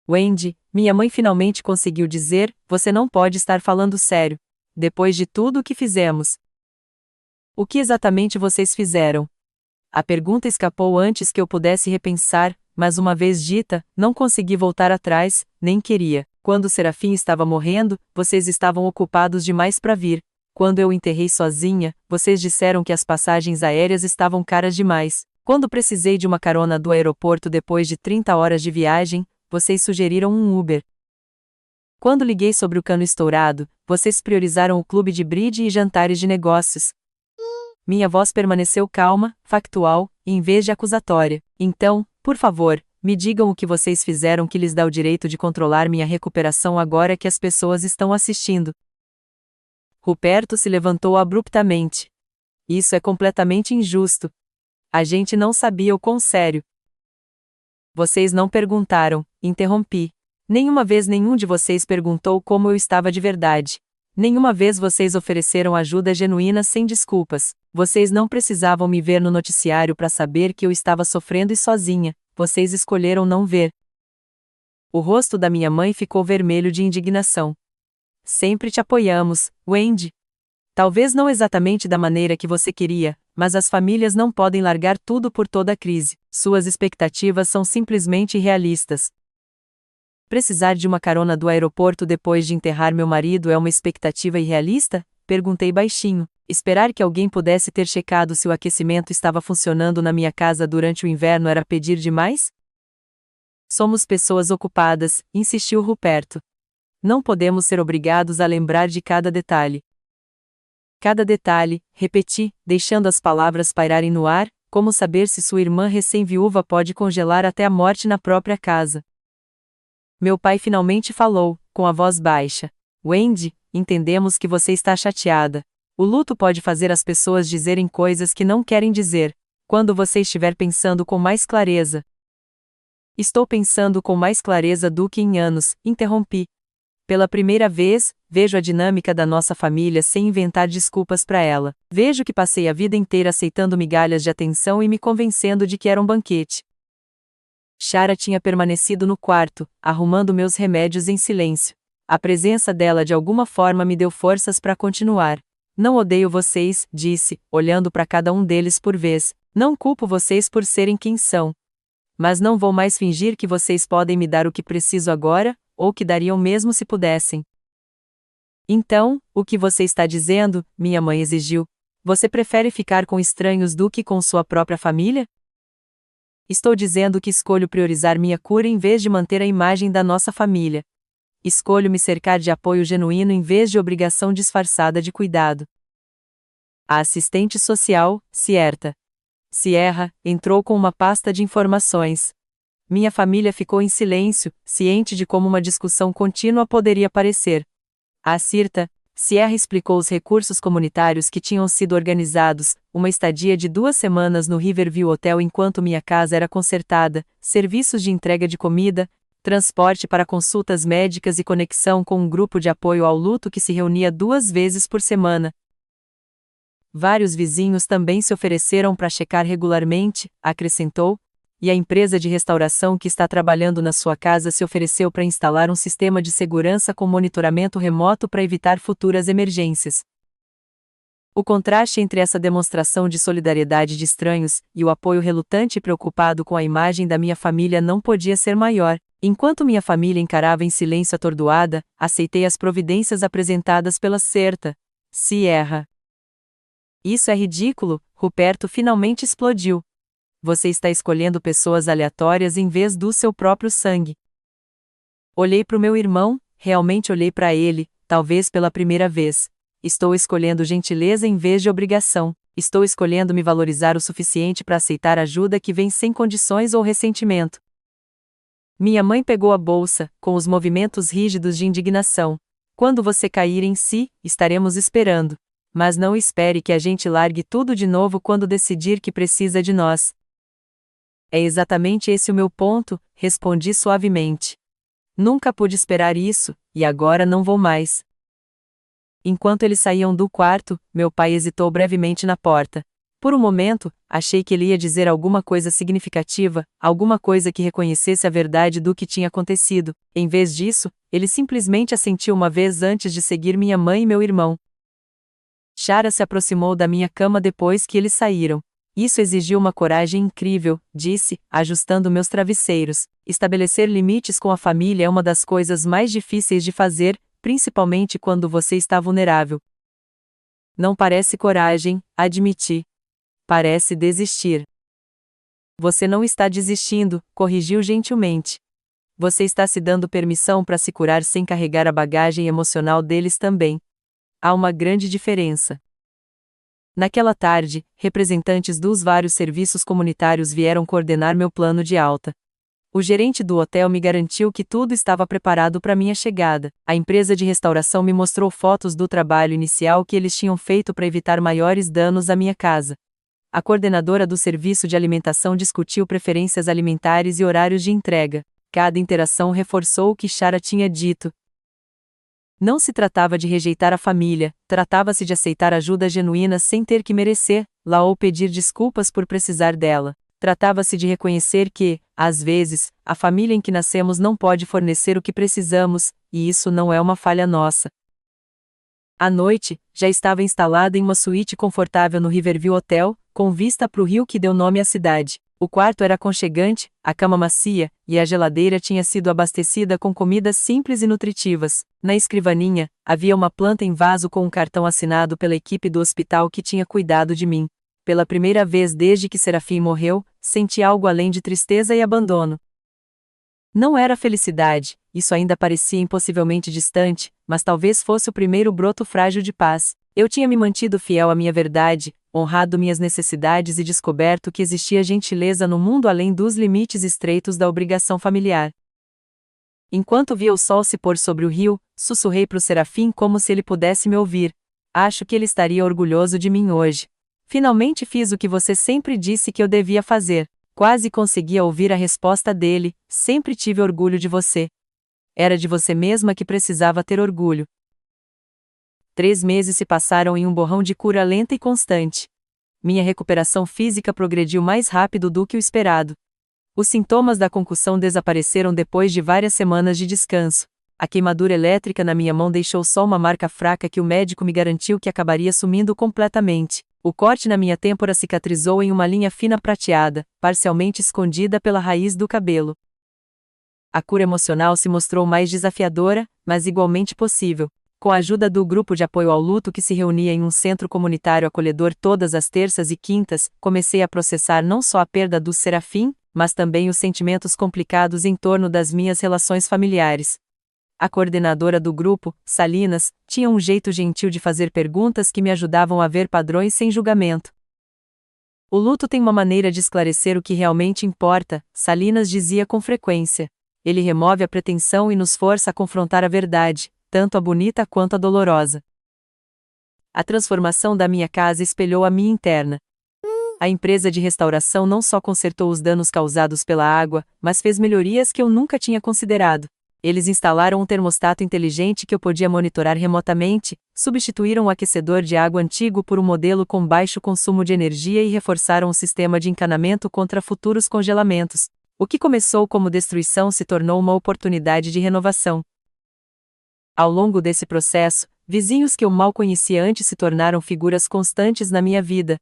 Wendy, minha mãe finalmente conseguiu dizer, você não pode estar falando sério. Depois de tudo o que fizemos. O que exatamente vocês fizeram? A pergunta escapou antes que eu pudesse repensar, mas uma vez dita, não consegui voltar atrás, nem queria. Quando Serafim estava morrendo, vocês estavam ocupados demais para vir. Quando eu o enterrei sozinha, vocês disseram que as passagens aéreas estavam caras demais. Quando precisei de uma carona do aeroporto depois de 30 horas de viagem, vocês sugeriram um Uber. Quando liguei sobre o cano estourado, vocês priorizaram o clube de bridge e jantares de negócios. Minha voz permaneceu calma, factual, em vez de acusatória. Então, por favor, me digam o que vocês fizeram que lhes dá o direito de controlar minha recuperação agora que as pessoas estão assistindo. Ruperto se levantou abruptamente. Isso é completamente injusto. A gente não sabia o quão sério. Vocês não perguntaram, interrompi. Nenhuma vez nenhum de vocês perguntou como eu estava de verdade. Nenhuma vez vocês ofereceram ajuda genuína sem desculpas. Vocês não precisavam me ver no noticiário para saber que eu estava sofrendo e sozinha. Vocês escolheram não ver. O rosto da minha mãe ficou vermelho de indignação. Sempre te apoiamos, Wendy. Talvez não exatamente da maneira que você queria, mas as famílias não podem largar tudo por toda a crise. Suas expectativas são simplesmente irrealistas. Precisar de uma carona do aeroporto depois de enterrar meu marido é uma expectativa irrealista? Perguntei baixinho. Esperar que alguém pudesse ter checado se o aquecimento estava funcionando na minha casa durante o inverno era pedir demais? Somos pessoas ocupadas, insistiu Ruperto. Não podemos ser obrigados a lembrar de cada detalhe. Cada detalhe, repeti, deixando as palavras pairarem no ar, como saber se sua irmã recém-viúva pode congelar até a morte na própria casa. Meu pai finalmente falou, com a voz baixa. Wendy, entendemos que você está chateada. O luto pode fazer as pessoas dizerem coisas que não querem dizer. Quando você estiver pensando com mais clareza. Estou pensando com mais clareza do que em anos, interrompi. Pela primeira vez, vejo a dinâmica da nossa família sem inventar desculpas para ela. Vejo que passei a vida inteira aceitando migalhas de atenção e me convencendo de que era um banquete. Shara tinha permanecido no quarto, arrumando meus remédios em silêncio. A presença dela de alguma forma me deu forças para continuar. Não odeio vocês, disse, olhando para cada um deles por vez. Não culpo vocês por serem quem são. Mas não vou mais fingir que vocês podem me dar o que preciso agora, ou que dariam mesmo se pudessem. Então, o que você está dizendo? Minha mãe exigiu. Você prefere ficar com estranhos do que com sua própria família? Estou dizendo que escolho priorizar minha cura em vez de manter a imagem da nossa família. Escolho me cercar de apoio genuíno em vez de obrigação disfarçada de cuidado. A assistente social, Sierra, entrou com uma pasta de informações. Minha família ficou em silêncio, ciente de como uma discussão contínua poderia parecer. A Sierra explicou os recursos comunitários que tinham sido organizados, uma estadia de 2 semanas no Riverview Hotel enquanto minha casa era consertada, serviços de entrega de comida, transporte para consultas médicas e conexão com um grupo de apoio ao luto que se reunia 2 vezes por semana. Vários vizinhos também se ofereceram para checar regularmente, acrescentou, e a empresa de restauração que está trabalhando na sua casa se ofereceu para instalar um sistema de segurança com monitoramento remoto para evitar futuras emergências. O contraste entre essa demonstração de solidariedade de estranhos e o apoio relutante e preocupado com a imagem da minha família não podia ser maior. Enquanto minha família encarava em silêncio atordoada, aceitei as providências apresentadas pela Sierra. Isso é ridículo, Ruperto finalmente explodiu. Você está escolhendo pessoas aleatórias em vez do seu próprio sangue. Olhei para o meu irmão, realmente olhei para ele, talvez pela primeira vez. Estou escolhendo gentileza em vez de obrigação. Estou escolhendo me valorizar o suficiente para aceitar ajuda que vem sem condições ou ressentimento. Minha mãe pegou a bolsa, com os movimentos rígidos de indignação. Quando você cair em si, estaremos esperando. Mas não espere que a gente largue tudo de novo quando decidir que precisa de nós. É exatamente esse o meu ponto, respondi suavemente. Nunca pude esperar isso, e agora não vou mais. Enquanto eles saíam do quarto, meu pai hesitou brevemente na porta. Por um momento, achei que ele ia dizer alguma coisa significativa, alguma coisa que reconhecesse a verdade do que tinha acontecido. Em vez disso, ele simplesmente assentiu uma vez antes de seguir minha mãe e meu irmão. Shara se aproximou da minha cama depois que eles saíram. Isso exigiu uma coragem incrível, disse, ajustando meus travesseiros. Estabelecer limites com a família é uma das coisas mais difíceis de fazer, principalmente quando você está vulnerável. Não parece coragem, admiti. Parece desistir. Você não está desistindo, corrigiu gentilmente. Você está se dando permissão para se curar sem carregar a bagagem emocional deles também. Há uma grande diferença. Naquela tarde, representantes dos vários serviços comunitários vieram coordenar meu plano de alta. O gerente do hotel me garantiu que tudo estava preparado para minha chegada. A empresa de restauração me mostrou fotos do trabalho inicial que eles tinham feito para evitar maiores danos à minha casa. A coordenadora do serviço de alimentação discutiu preferências alimentares e horários de entrega. Cada interação reforçou o que Shara tinha dito. Não se tratava de rejeitar a família, tratava-se de aceitar ajuda genuína sem ter que merecer, lá ou pedir desculpas por precisar dela. Tratava-se de reconhecer que, às vezes, a família em que nascemos não pode fornecer o que precisamos, e isso não é uma falha nossa. À noite, já estava instalada em uma suíte confortável no Riverview Hotel, com vista para o rio que deu nome à cidade. O quarto era aconchegante, a cama macia, e a geladeira tinha sido abastecida com comidas simples e nutritivas. Na escrivaninha, havia uma planta em vaso com um cartão assinado pela equipe do hospital que tinha cuidado de mim. Pela primeira vez desde que Serafim morreu, senti algo além de tristeza e abandono. Não era felicidade, isso ainda parecia impossivelmente distante, mas talvez fosse o primeiro broto frágil de paz. Eu tinha me mantido fiel à minha verdade, honrado minhas necessidades e descoberto que existia gentileza no mundo além dos limites estreitos da obrigação familiar. Enquanto via o sol se pôr sobre o rio, sussurrei para o Serafim como se ele pudesse me ouvir. Acho que ele estaria orgulhoso de mim hoje. Finalmente fiz o que você sempre disse que eu devia fazer. Quase conseguia ouvir a resposta dele, sempre tive orgulho de você. Era de você mesma que precisava ter orgulho. 3 meses se passaram em um borrão de cura lenta e constante. Minha recuperação física progrediu mais rápido do que o esperado. Os sintomas da concussão desapareceram depois de várias semanas de descanso. A queimadura elétrica na minha mão deixou só uma marca fraca que o médico me garantiu que acabaria sumindo completamente. O corte na minha têmpora cicatrizou em uma linha fina prateada, parcialmente escondida pela raiz do cabelo. A cura emocional se mostrou mais desafiadora, mas igualmente possível. Com a ajuda do grupo de apoio ao luto que se reunia em um centro comunitário acolhedor todas as terças e quintas, comecei a processar não só a perda do Serafim, mas também os sentimentos complicados em torno das minhas relações familiares. A coordenadora do grupo, Salinas, tinha um jeito gentil de fazer perguntas que me ajudavam a ver padrões sem julgamento. O luto tem uma maneira de esclarecer o que realmente importa, Salinas dizia com frequência. Ele remove a pretensão e nos força a confrontar a verdade, tanto a bonita quanto a dolorosa. A transformação da minha casa espelhou a minha interna. A empresa de restauração não só consertou os danos causados pela água, mas fez melhorias que eu nunca tinha considerado. Eles instalaram um termostato inteligente que eu podia monitorar remotamente, substituíram o aquecedor de água antigo por um modelo com baixo consumo de energia e reforçaram o sistema de encanamento contra futuros congelamentos. O que começou como destruição se tornou uma oportunidade de renovação. Ao longo desse processo, vizinhos que eu mal conhecia antes se tornaram figuras constantes na minha vida.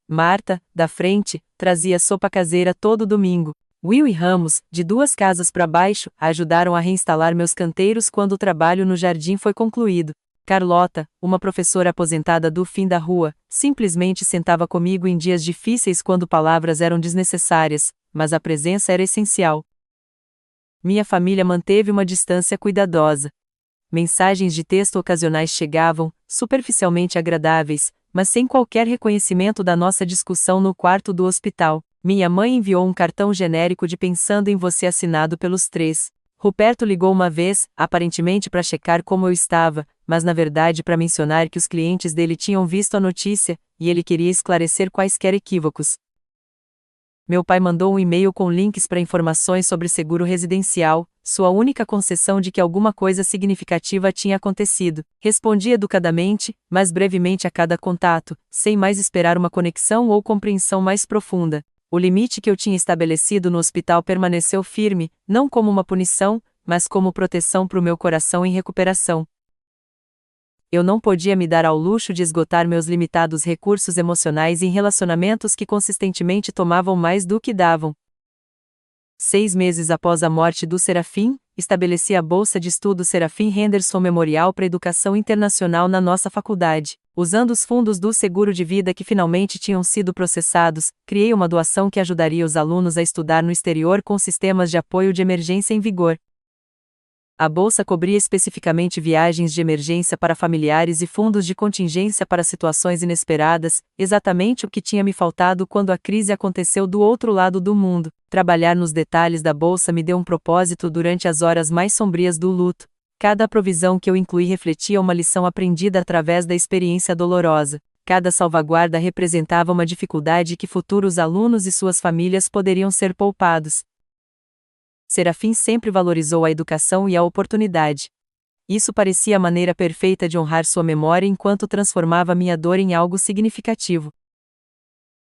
Marta, da frente, trazia sopa caseira todo domingo. Will e Ramos, de 2 casas para baixo, ajudaram a reinstalar meus canteiros quando o trabalho no jardim foi concluído. Carlota, uma professora aposentada do fim da rua, simplesmente sentava comigo em dias difíceis quando palavras eram desnecessárias, mas a presença era essencial. Minha família manteve uma distância cuidadosa. Mensagens de texto ocasionais chegavam, superficialmente agradáveis, mas sem qualquer reconhecimento da nossa discussão no quarto do hospital. Minha mãe enviou um cartão genérico de pensando em você assinado pelos 3. Ruperto ligou uma vez, aparentemente para checar como eu estava, mas na verdade para mencionar que os clientes dele tinham visto a notícia, e ele queria esclarecer quaisquer equívocos. Meu pai mandou um e-mail com links para informações sobre seguro residencial, sua única concessão de que alguma coisa significativa tinha acontecido. Respondi educadamente, mas brevemente a cada contato, sem mais esperar uma conexão ou compreensão mais profunda. O limite que eu tinha estabelecido no hospital permaneceu firme, não como uma punição, mas como proteção para o meu coração em recuperação. Eu não podia me dar ao luxo de esgotar meus limitados recursos emocionais em relacionamentos que consistentemente tomavam mais do que davam. 6 meses após a morte do Serafim, estabeleci a Bolsa de Estudos Serafim Henderson Memorial para Educação Internacional na nossa faculdade. Usando os fundos do seguro de vida que finalmente tinham sido processados, criei uma doação que ajudaria os alunos a estudar no exterior com sistemas de apoio de emergência em vigor. A bolsa cobria especificamente viagens de emergência para familiares e fundos de contingência para situações inesperadas, exatamente o que tinha me faltado quando a crise aconteceu do outro lado do mundo. Trabalhar nos detalhes da bolsa me deu um propósito durante as horas mais sombrias do luto. Cada provisão que eu incluí refletia uma lição aprendida através da experiência dolorosa. Cada salvaguarda representava uma dificuldade que futuros alunos e suas famílias poderiam ser poupados. Serafim sempre valorizou a educação e a oportunidade. Isso parecia a maneira perfeita de honrar sua memória enquanto transformava minha dor em algo significativo.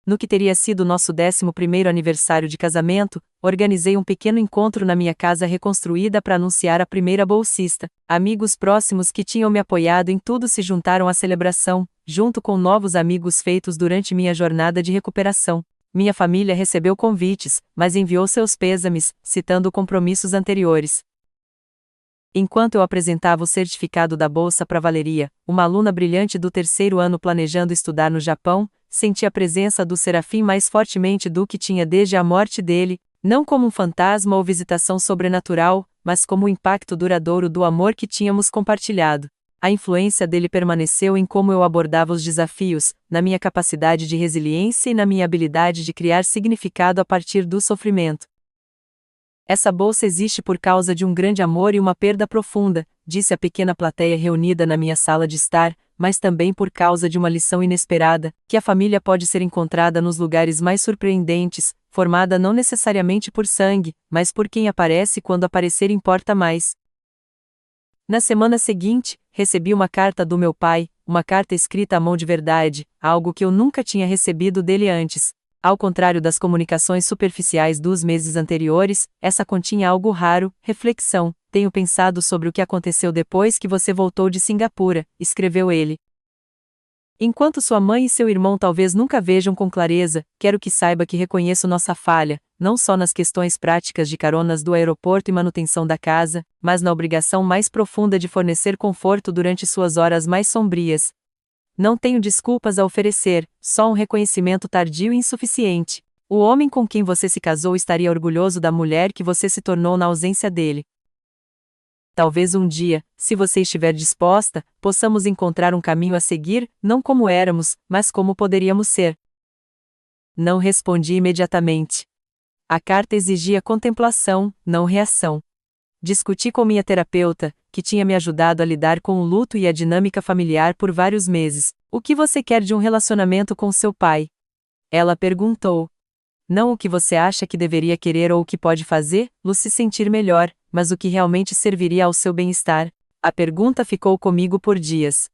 No que teria sido nosso 11º aniversário de casamento, organizei um pequeno encontro na minha casa reconstruída para anunciar a primeira bolsista. Amigos próximos que tinham me apoiado em tudo se juntaram à celebração, junto com novos amigos feitos durante minha jornada de recuperação. Minha família recebeu convites, mas enviou seus pêsames, citando compromissos anteriores. Enquanto eu apresentava o certificado da bolsa para Valeria, uma aluna brilhante do 3º ano planejando estudar no Japão, senti a presença do Serafim mais fortemente do que tinha desde a morte dele, não como um fantasma ou visitação sobrenatural, mas como o impacto duradouro do amor que tínhamos compartilhado. A influência dele permaneceu em como eu abordava os desafios, na minha capacidade de resiliência e na minha habilidade de criar significado a partir do sofrimento. Essa bolsa existe por causa de um grande amor e uma perda profunda, disse a pequena plateia reunida na minha sala de estar, mas também por causa de uma lição inesperada, que a família pode ser encontrada nos lugares mais surpreendentes, formada não necessariamente por sangue, mas por quem aparece quando aparecer importa mais. Na semana seguinte, recebi uma carta do meu pai, uma carta escrita à mão de verdade, algo que eu nunca tinha recebido dele antes. Ao contrário das comunicações superficiais dos meses anteriores, essa continha algo raro, reflexão. Tenho pensado sobre o que aconteceu depois que você voltou de Singapura, escreveu ele. Enquanto sua mãe e seu irmão talvez nunca vejam com clareza, quero que saiba que reconheço nossa falha, não só nas questões práticas de caronas do aeroporto e manutenção da casa, mas na obrigação mais profunda de fornecer conforto durante suas horas mais sombrias. Não tenho desculpas a oferecer, só um reconhecimento tardio e insuficiente. O homem com quem você se casou estaria orgulhoso da mulher que você se tornou na ausência dele. Talvez um dia, se você estiver disposta, possamos encontrar um caminho a seguir, não como éramos, mas como poderíamos ser. Não respondi imediatamente. A carta exigia contemplação, não reação. Discuti com minha terapeuta, que tinha me ajudado a lidar com o luto e a dinâmica familiar por vários meses. O que você quer de um relacionamento com seu pai? Ela perguntou. Não o que você acha que deveria querer ou o que pode fazer-lo se sentir melhor, mas o que realmente serviria ao seu bem-estar. A pergunta ficou comigo por dias.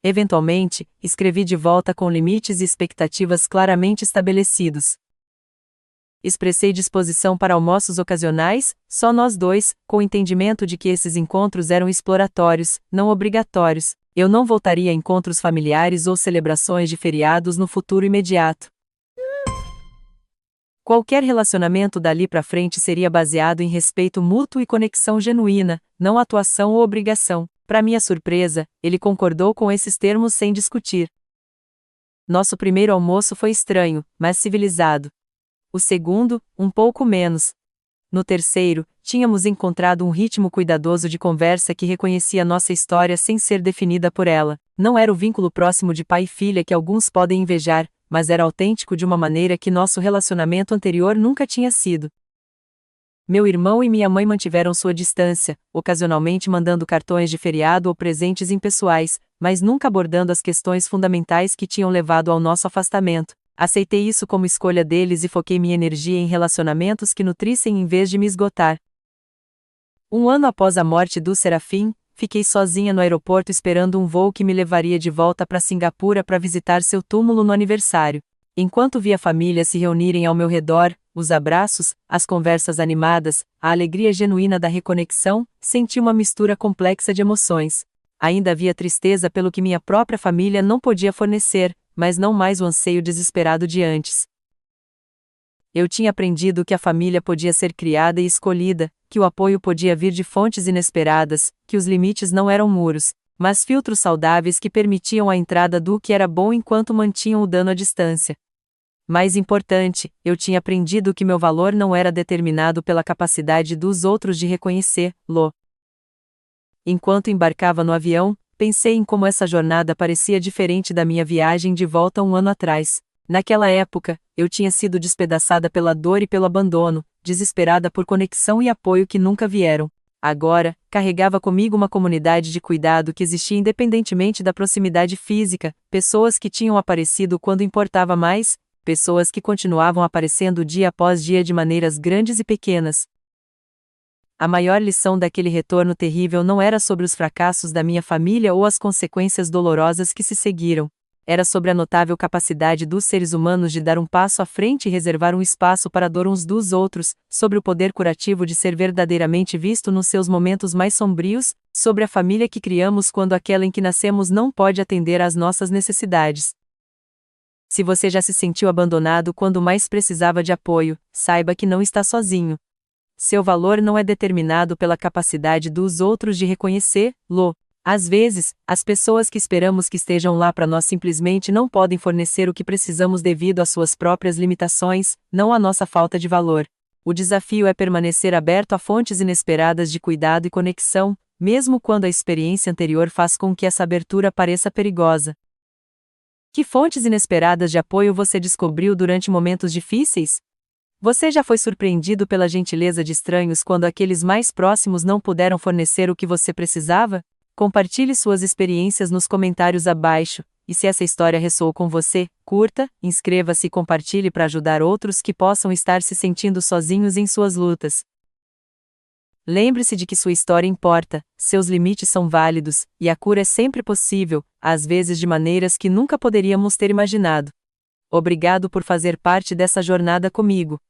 Eventualmente, escrevi de volta com limites e expectativas claramente estabelecidos. Expressei disposição para almoços ocasionais, só nós dois, com o entendimento de que esses encontros eram exploratórios, não obrigatórios. Eu não voltaria a encontros familiares ou celebrações de feriados no futuro imediato. Qualquer relacionamento dali para frente seria baseado em respeito mútuo e conexão genuína, não atuação ou obrigação. Para minha surpresa, ele concordou com esses termos sem discutir. Nosso primeiro almoço foi estranho, mas civilizado. O segundo, um pouco menos. No terceiro, tínhamos encontrado um ritmo cuidadoso de conversa que reconhecia nossa história sem ser definida por ela. Não era o vínculo próximo de pai e filha que alguns podem invejar, mas era autêntico de uma maneira que nosso relacionamento anterior nunca tinha sido. Meu irmão e minha mãe mantiveram sua distância, ocasionalmente mandando cartões de feriado ou presentes impessoais, mas nunca abordando as questões fundamentais que tinham levado ao nosso afastamento. Aceitei isso como escolha deles e foquei minha energia em relacionamentos que nutrissem em vez de me esgotar. Um ano após a morte do Serafim, fiquei sozinha no aeroporto esperando um voo que me levaria de volta para Singapura para visitar seu túmulo no aniversário. Enquanto via a família se reunirem ao meu redor, os abraços, as conversas animadas, a alegria genuína da reconexão, senti uma mistura complexa de emoções. Ainda havia tristeza pelo que minha própria família não podia fornecer, mas não mais o anseio desesperado de antes. Eu tinha aprendido que a família podia ser criada e escolhida, que o apoio podia vir de fontes inesperadas, que os limites não eram muros, mas filtros saudáveis que permitiam a entrada do que era bom enquanto mantinham o dano à distância. Mais importante, eu tinha aprendido que meu valor não era determinado pela capacidade dos outros de reconhecê-lo. Enquanto embarcava no avião, pensei em como essa jornada parecia diferente da minha viagem de volta um ano atrás. Naquela época, eu tinha sido despedaçada pela dor e pelo abandono, desesperada por conexão e apoio que nunca vieram. Agora, carregava comigo uma comunidade de cuidado que existia independentemente da proximidade física, pessoas que tinham aparecido quando importava mais, pessoas que continuavam aparecendo dia após dia de maneiras grandes e pequenas. A maior lição daquele retorno terrível não era sobre os fracassos da minha família ou as consequências dolorosas que se seguiram. Era sobre a notável capacidade dos seres humanos de dar um passo à frente e reservar um espaço para a dor uns dos outros, sobre o poder curativo de ser verdadeiramente visto nos seus momentos mais sombrios, sobre a família que criamos quando aquela em que nascemos não pode atender às nossas necessidades. Se você já se sentiu abandonado quando mais precisava de apoio, saiba que não está sozinho. Seu valor não é determinado pela capacidade dos outros de reconhecê-lo. Às vezes, as pessoas que esperamos que estejam lá para nós simplesmente não podem fornecer o que precisamos devido às suas próprias limitações, não à nossa falta de valor. O desafio é permanecer aberto a fontes inesperadas de cuidado e conexão, mesmo quando a experiência anterior faz com que essa abertura pareça perigosa. Que fontes inesperadas de apoio você descobriu durante momentos difíceis? Você já foi surpreendido pela gentileza de estranhos quando aqueles mais próximos não puderam fornecer o que você precisava? Compartilhe suas experiências nos comentários abaixo, e se essa história ressoou com você, curta, inscreva-se e compartilhe para ajudar outros que possam estar se sentindo sozinhos em suas lutas. Lembre-se de que sua história importa, seus limites são válidos, e a cura é sempre possível, às vezes de maneiras que nunca poderíamos ter imaginado. Obrigado por fazer parte dessa jornada comigo.